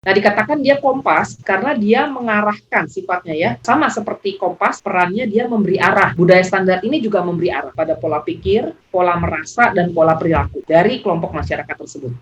Nah, dikatakan dia kompas karena dia mengarahkan sifatnya ya. Sama seperti kompas, perannya dia memberi arah. Budaya standar ini juga memberi arah pada pola pikir, pola merasa, dan pola perilaku dari kelompok masyarakat tersebut.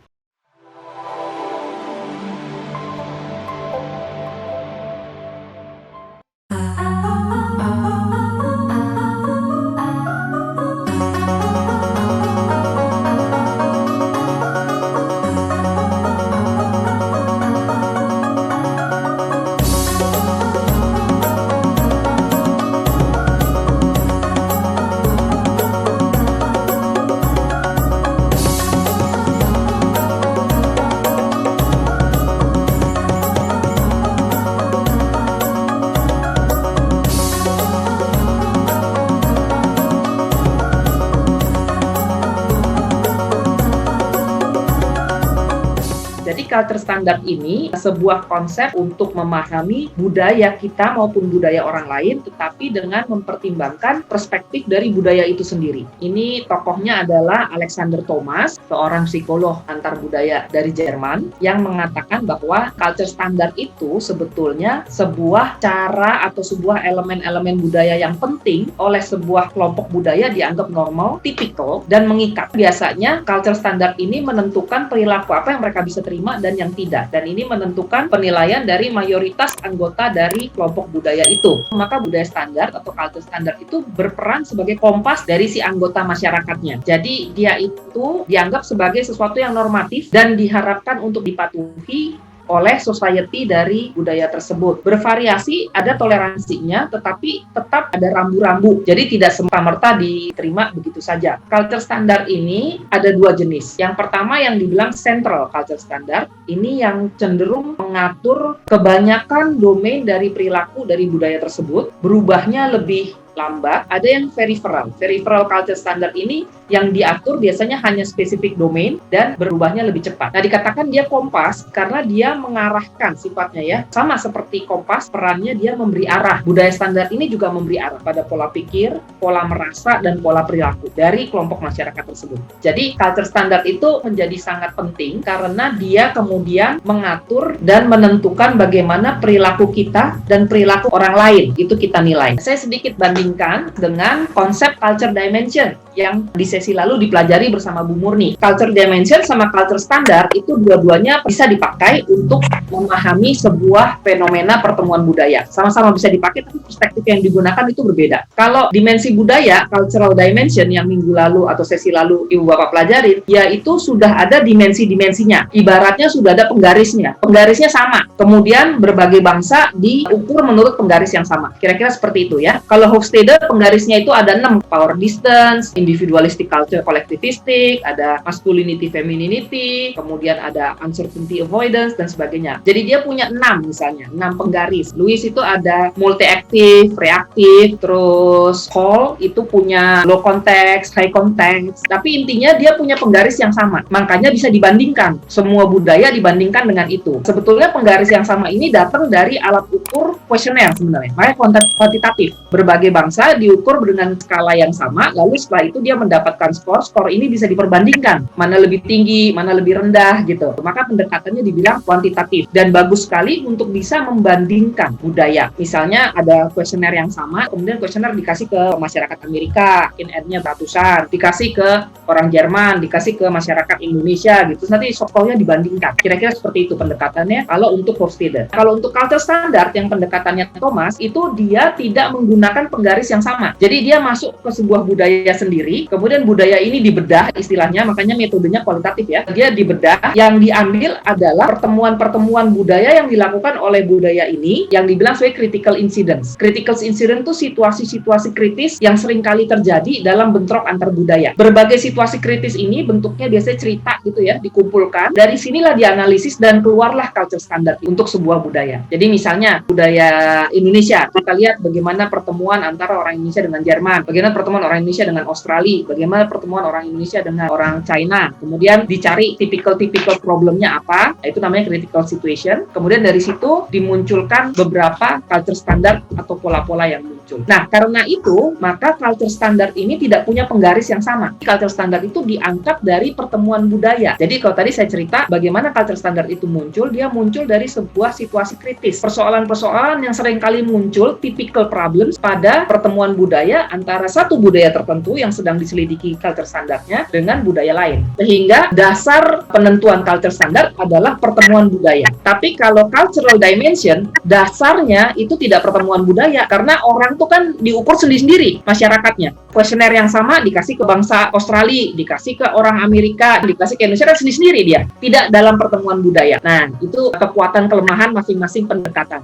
Jadi culture standard ini sebuah konsep untuk memahami budaya kita maupun budaya orang lain, tetapi dengan mempertimbangkan perspektif dari budaya itu sendiri. Ini tokohnya adalah Alexander Thomas, seorang psikolog antar budaya dari Jerman, yang mengatakan bahwa culture standard itu sebetulnya sebuah cara atau sebuah elemen-elemen budaya yang penting oleh sebuah kelompok budaya dianggap normal, tipikal, dan mengikat. Biasanya culture standard ini menentukan perilaku apa yang mereka bisa terima dan yang tidak. Dan ini menentukan penilaian dari mayoritas anggota dari kelompok budaya itu. Maka budaya standar atau culture standard itu berperan sebagai kompas dari si anggota masyarakatnya. Jadi dia itu dianggap sebagai sesuatu yang normatif dan diharapkan untuk dipatuhi oleh society dari budaya tersebut. Bervariasi, ada toleransinya, tetapi tetap ada rambu-rambu. Jadi tidak serta-merta diterima begitu saja. Culture standard ini ada dua jenis. Yang pertama yang dibilang central culture standard, ini yang cenderung mengatur kebanyakan domain dari perilaku dari budaya tersebut, berubahnya lebih lambat. Ada yang peripheral. Peripheral culture standard ini yang diatur biasanya hanya spesifik domain dan berubahnya lebih cepat. Nah, dikatakan dia kompas karena dia mengarahkan sifatnya ya. Sama seperti kompas, perannya dia memberi arah. Budaya standar ini juga memberi arah pada pola pikir, pola merasa, dan pola perilaku dari kelompok masyarakat tersebut. Jadi, culture standard itu menjadi sangat penting karena dia kemudian mengatur dan menentukan bagaimana perilaku kita dan perilaku orang lain. Itu kita nilai. Saya sedikit bandingkan dengan konsep culture dimension yang di sesi lalu dipelajari bersama Bu Murni. Culture dimension sama culture standard itu dua-duanya bisa dipakai untuk memahami sebuah fenomena pertemuan budaya. Sama-sama bisa dipakai, tapi perspektif yang digunakan itu berbeda. Kalau dimensi budaya, cultural dimension yang minggu lalu atau sesi lalu Ibu Bapak pelajarin, yaitu sudah ada dimensi-dimensinya. Ibaratnya sudah ada penggarisnya. Penggarisnya sama. Kemudian berbagai bangsa diukur menurut penggaris yang sama. Kira-kira seperti itu ya. Kalau Hofstede, penggarisnya itu ada 6. Power distance, individualistic culture, collectivistic, ada masculinity, femininity, kemudian ada uncertainty avoidance, dan sebagainya. Jadi dia punya 6 misalnya, 6 penggaris. Lewis itu ada multi-active, reaktif, terus Hall itu punya low context, high context, tapi intinya dia punya penggaris yang sama. Makanya bisa dibandingkan. Semua budaya dibandingkan dengan itu. Sebetulnya penggaris yang sama ini datang dari alat ukur kuesioner sebenarnya. Makanya kuantitatif. Berbagai bangsa diukur dengan skala yang sama, lalu setelah itu dia mendapatkan skor ini bisa diperbandingkan. Mana lebih tinggi, mana lebih rendah gitu. Maka pendekatannya dibilang kuantitatif. Dan bagus sekali untuk bisa membandingkan budaya. Misalnya ada kuesioner yang sama, kemudian kuesioner dikasih ke masyarakat Amerika, in-nya ratusan, dikasih ke orang Jerman, dikasih ke masyarakat Indonesia gitu. Terus nanti skornya dibandingkan. Kira-kira seperti itu pendekatannya kalau untuk Hofstede. Kalau untuk culture standard yang pendekatannya Thomas, itu dia tidak menggunakan penggaris yang sama. Jadi dia masuk ke sebuah budaya sendiri, kemudian budaya ini dibedah istilahnya, makanya metodenya kualitatif ya. Dia dibedah, yang diambil adalah pertemuan-pertemuan budaya yang dilakukan oleh budaya ini yang dibilang sebagai critical incidents. Critical incident itu situasi-situasi kritis yang sering kali terjadi dalam bentrok antar budaya. Berbagai situasi kritis ini bentuknya biasanya cerita gitu ya, dikumpulkan. Dari sinilah dianalisis dan keluarlah culture standard untuk sebuah budaya. Jadi misalnya budaya Indonesia, kita lihat bagaimana pertemuan antara orang Indonesia dengan Jerman, bagaimana pertemuan orang Indonesia dengan Australia, bagaimana pertemuan orang Indonesia dengan orang China. Kemudian dicari typical problemnya apa, itu namanya critical situation. Kemudian dari situ dimunculkan beberapa culture standard atau pola-pola yang muncul. muncul. Nah, karena itu, maka culture standard ini tidak punya penggaris yang sama. Culture standard itu diangkat dari pertemuan budaya. Jadi kalau tadi saya cerita bagaimana culture standard itu muncul, dia muncul dari sebuah situasi kritis. Persoalan-persoalan yang sering kali muncul, typical problems pada pertemuan budaya antara satu budaya tertentu yang sedang diselidiki culture standardnya dengan budaya lain. Sehingga dasar penentuan culture standard adalah pertemuan budaya. Tapi kalau cultural dimension, dasarnya itu tidak pertemuan budaya, karena orang tuh kan diukur sendiri-sendiri masyarakatnya. Kuesioner yang sama dikasih ke bangsa Australia, dikasih ke orang Amerika, dikasih ke Indonesia, kan sendiri-sendiri dia. Tidak dalam pertemuan budaya. Nah, itu kekuatan kelemahan masing-masing pendekatan.